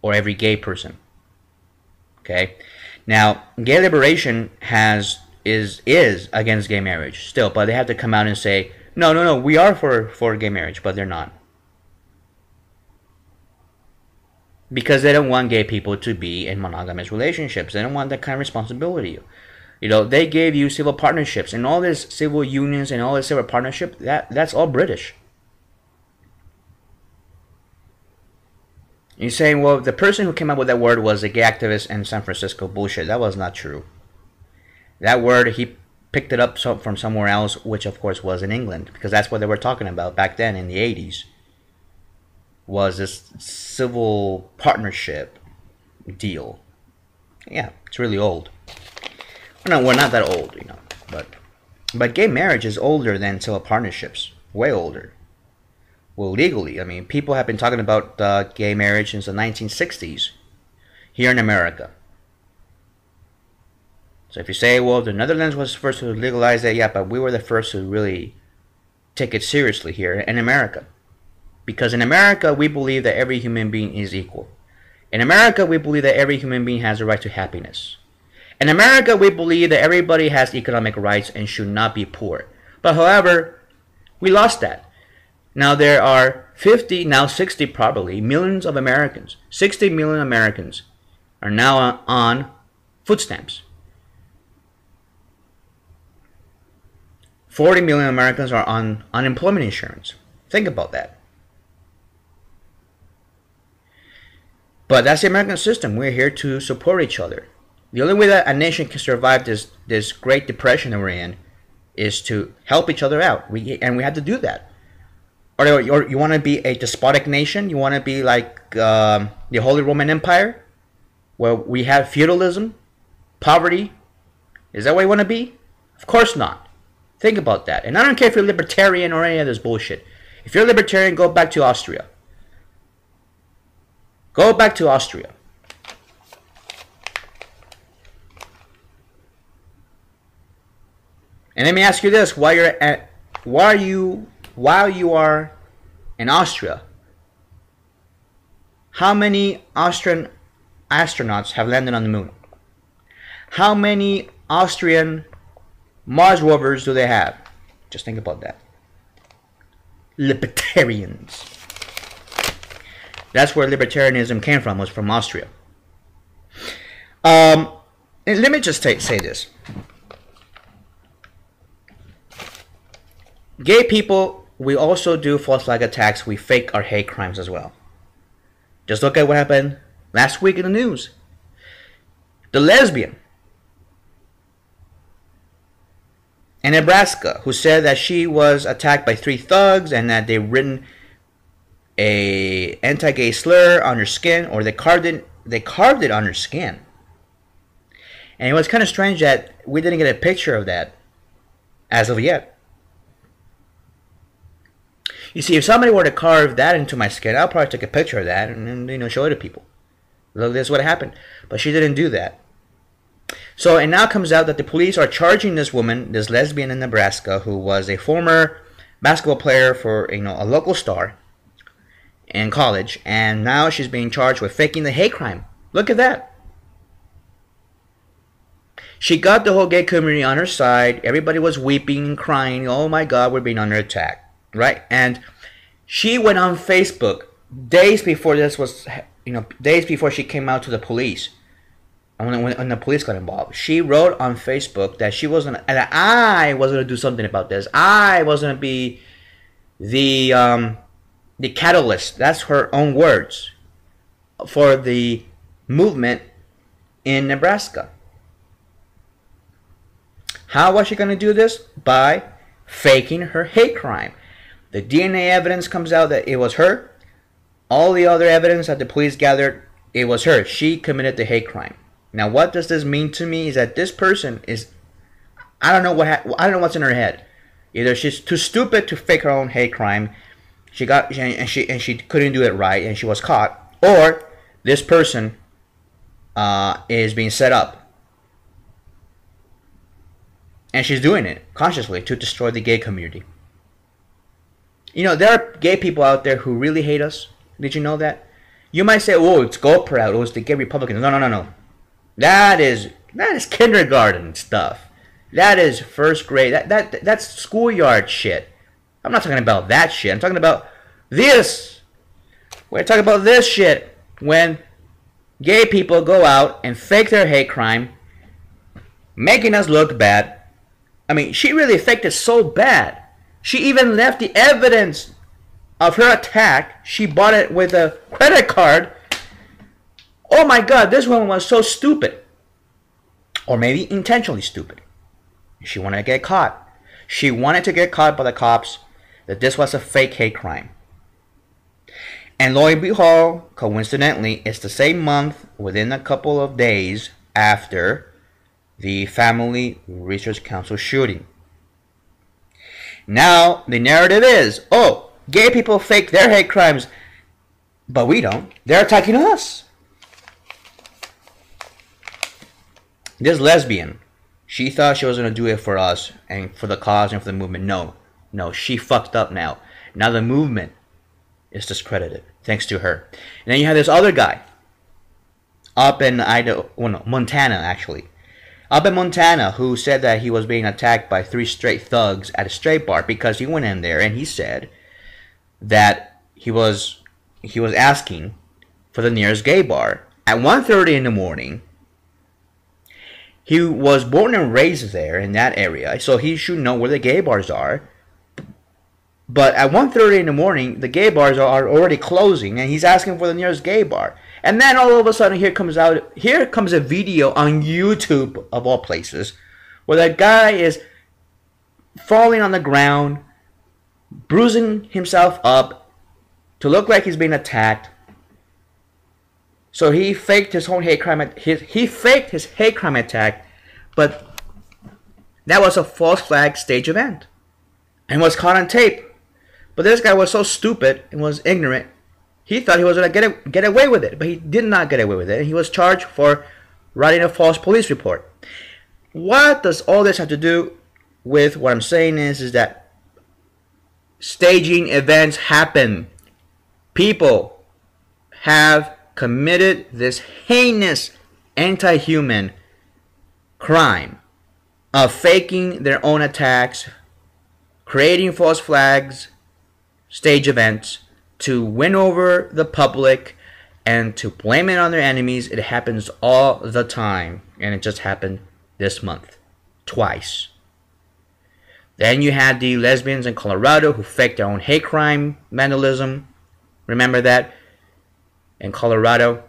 or every gay person. Okay? Now, gay liberation is against gay marriage still, but they have to come out and say, no, we are for gay marriage, but they're not. Because they don't want gay people to be in monogamous relationships. They don't want that kind of responsibility. They gave you civil partnerships, and all this civil unions and all this civil partnership, that's all British. You're saying, well, the person who came up with that word was a gay activist in San Francisco. Bullshit. That was not true. That word, he picked it up from somewhere else, which of course was in England, because that's what they were talking about back then in the 80s. Was this civil partnership deal. Yeah, it's really old. No, we're not that old, but gay marriage is older than civil partnerships. Way older. Well, legally, people have been talking about gay marriage since the 1960s here in America. So if you say, well, the Netherlands was the first to legalize that, yeah, but we were the first to really take it seriously here in America. Because in America, we believe that every human being is equal. In America, we believe that every human being has a right to happiness. In America, we believe that everybody has economic rights and should not be poor. But however, we lost that. Now there are 50, now 60 probably, millions of Americans. 60 million Americans are now on food stamps. 40 million Americans are on unemployment insurance. Think about that. But that's the American system. We're here to support each other. The only way that a nation can survive this Great Depression that we're in is to help each other out. And we have to do that. Or you want to be a despotic nation? You want to be like the Holy Roman Empire? Where we have feudalism? Poverty? Is that what you want to be? Of course not. Think about that. And I don't care if you're libertarian or any of this bullshit. If you're a libertarian, go back to Austria. Go back to Austria. And let me ask you this: while you are in Austria, how many Austrian astronauts have landed on the moon? How many Austrian Mars rovers do they have? Just think about that. Libertarians. That's where libertarianism came from, was from Austria. And let me just say this. Gay people, we also do false flag attacks. We fake our hate crimes as well. Just look at what happened last week in the news. The lesbian in Nebraska who said that she was attacked by 3 thugs and that they'd written a anti-gay slur on her skin, or they carved it on her skin. And it was kind of strange that we didn't get a picture of that as of yet. You see, if somebody were to carve that into my skin, I'll probably take a picture of that and show it to people. Look, this is what happened. But she didn't do that. So it now comes out that the police are charging this woman, this lesbian in Nebraska, who was a former basketball player for a local star in college, and now she's being charged with faking the hate crime. Look at that. She got the whole gay community on her side. Everybody was weeping and crying. Oh my God, we're being under attack, right? And she went on Facebook days before this was, days before she came out to the police. And when the police got involved, she wrote on Facebook that I was gonna do something about this. I was gonna be the catalyst. That's her own words for the movement in Nebraska. How was she going to do this? By faking her hate crime. The DNA evidence comes out that it was her. All the other evidence that the police gathered, it was her. She committed the hate crime. Now, what does this mean to me is that this person is, I don't know what's in her head. Either she's too stupid to fake her own hate crime, she couldn't do it right and she was caught, or this person is being set up. And she's doing it consciously to destroy the gay community. There are gay people out there who really hate us. Did you know that? You might say, oh, it's Gold Proud. Oh, it's the gay Republicans. No. That is kindergarten stuff. That is first grade. That's schoolyard shit. I'm not talking about that shit. I'm talking about this. We're talking about this shit. When gay people go out and fake their hate crime, making us look bad. I mean, she really faked it so bad. She even left the evidence of her attack. She bought it with a credit card. Oh my God, this woman was so stupid. Or maybe intentionally stupid. She wanted to get caught. She wanted to get caught by the cops that this was a fake hate crime. And lo and behold, coincidentally, it's the same month, within a couple of days after the Family Research Council shooting. Now, the narrative is, oh, gay people fake their hate crimes, but we don't. They're attacking us. This lesbian, she thought she was going to do it for us and for the cause and for the movement. No, she fucked up now. Now the movement is discredited, thanks to her. And then you have this other guy up in Montana, actually. Up in Montana, who said that he was being attacked by 3 straight thugs at a straight bar because he went in there and he said that he was asking for the nearest gay bar at 1:30 in the morning. He was born and raised there in that area, so he should know where the gay bars are. But at 1:30 in the morning, the gay bars are already closing, and he's asking for the nearest gay bar. And then all of a sudden, here comes a video on YouTube, of all places, where that guy is falling on the ground, bruising himself up to look like he's being attacked. So he faked his own hate crime. He faked his hate crime attack, but that was a false flag stage event, and was caught on tape. But this guy was so stupid and was ignorant. He thought he was going to get away with it, but he did not get away with it. He was charged for writing a false police report. What does all this have to do with what I'm saying is that staging events happen. People have committed this heinous anti-human crime of faking their own attacks, creating false flags, stage events, to win over the public and to blame it on their enemies. It happens all the time, and it just happened this month twice. Then you had the lesbians in Colorado who faked their own hate crime vandalism. Remember that? In Colorado,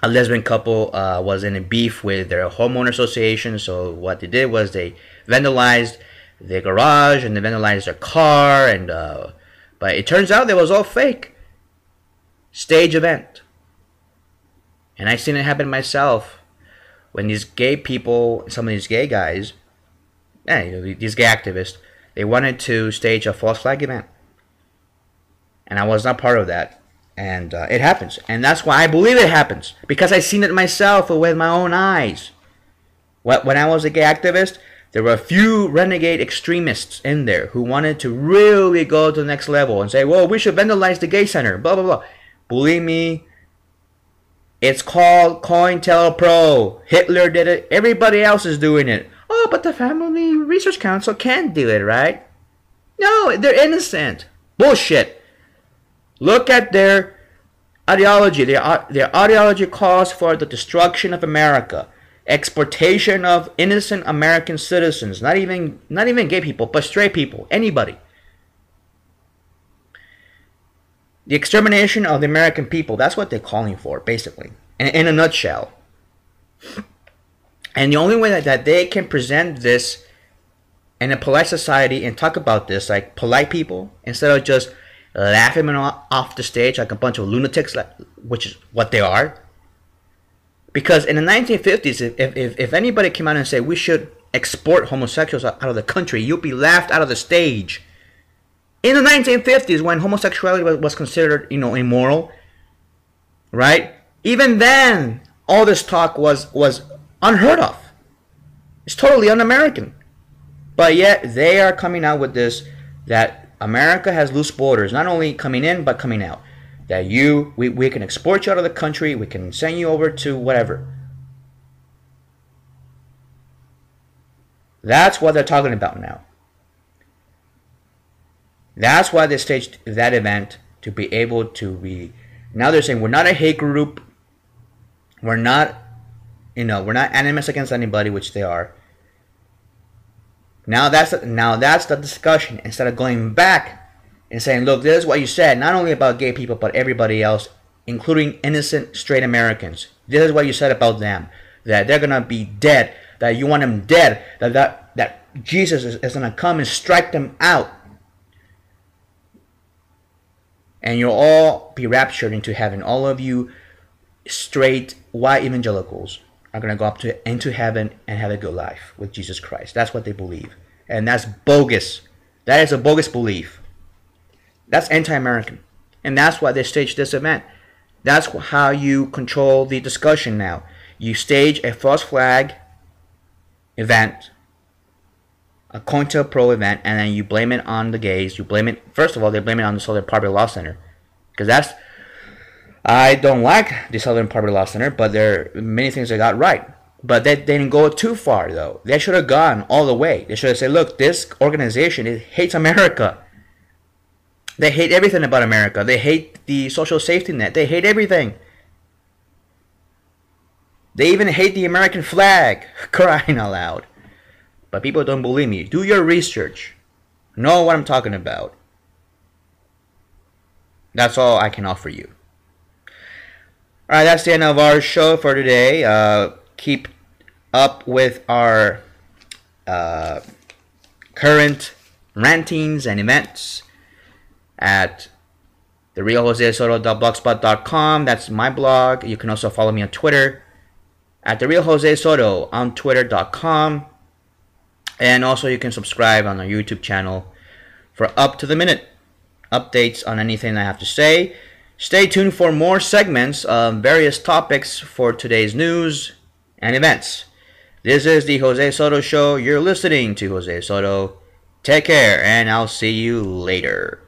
a lesbian couple was in a beef with their homeowner association, so what they did was they vandalized their garage and they vandalized their car, and but it turns out it was all fake. Stage event. And I've seen it happen myself when these gay people, some of these gay guys, these gay activists, they wanted to stage a false flag event. And I was not part of that. And it happens. And that's why I believe it happens. Because I've seen it myself with my own eyes. When I was a gay activist, There were a few renegade extremists in there who wanted to really go to the next level and say, well, we should vandalize the gay center, blah, blah, blah. Believe me, it's called COINTELPRO. Hitler did it. Everybody else is doing it. Oh, but the Family Research Council can't do it, right? No, they're innocent. Bullshit. Look at their ideology. Their ideology calls for the destruction of America. Exportation of innocent American citizens. Not even gay people, but straight people. Anybody. The extermination of the American people. That's what they're calling for, basically. In a nutshell. And the only way that they can present this in a polite society and talk about this like polite people, instead of just laughing them off the stage like a bunch of lunatics, which is what they are. Because in the 1950s, if anybody came out and said we should export homosexuals out of the country, you'd be laughed out of the stage. In the 1950s, when homosexuality was considered, immoral, right? Even then, all this talk was unheard of. It's totally un-American. But yet, they are coming out with this, that America has loose borders, not only coming in, but coming out. That we can export you out of the country, we can send you over to whatever. That's what they're talking about now. That's why they staged that event, to be able to be. Now they're saying we're not a hate group. We're not animus against anybody, which they are. Now that's the discussion. Instead of going back and saying, look, this is what you said, not only about gay people, but everybody else, including innocent straight Americans. This is what you said about them, that they're gonna be dead, that you want them dead, that Jesus is gonna come and strike them out. And you'll all be raptured into heaven. All of you straight white evangelicals are going to go up into heaven and have a good life with Jesus Christ. That's what they believe. And that's bogus. That is a bogus belief. That's anti-American. And that's why they staged this event. That's how you control the discussion now. You stage a false flag event, a COINTELPRO event, and then you blame it on the gays. You blame it, first of all, they blame it on the Southern Poverty Law Center. Because I don't like the Southern Poverty Law Center, but there are many things they got right. But they didn't go too far, though. They should have gone all the way. They should have said, look, this organization, it hates America. They hate everything about America. They hate the social safety net. They hate everything. They even hate the American flag. Crying out loud. But people don't believe me. Do your research. Know what I'm talking about. That's all I can offer you. Alright, that's the end of our show for today. Keep up with our current rantings and events at therealjosesoto.blogspot.com. That's my blog. You can also follow me on Twitter at therealjosesoto on twitter.com. And also you can subscribe on our YouTube channel for up-to-the-minute updates on anything I have to say. Stay tuned for more segments of various topics for today's news and events. This is the Jose Soto Show. You're listening to Jose Soto. Take care, and I'll see you later.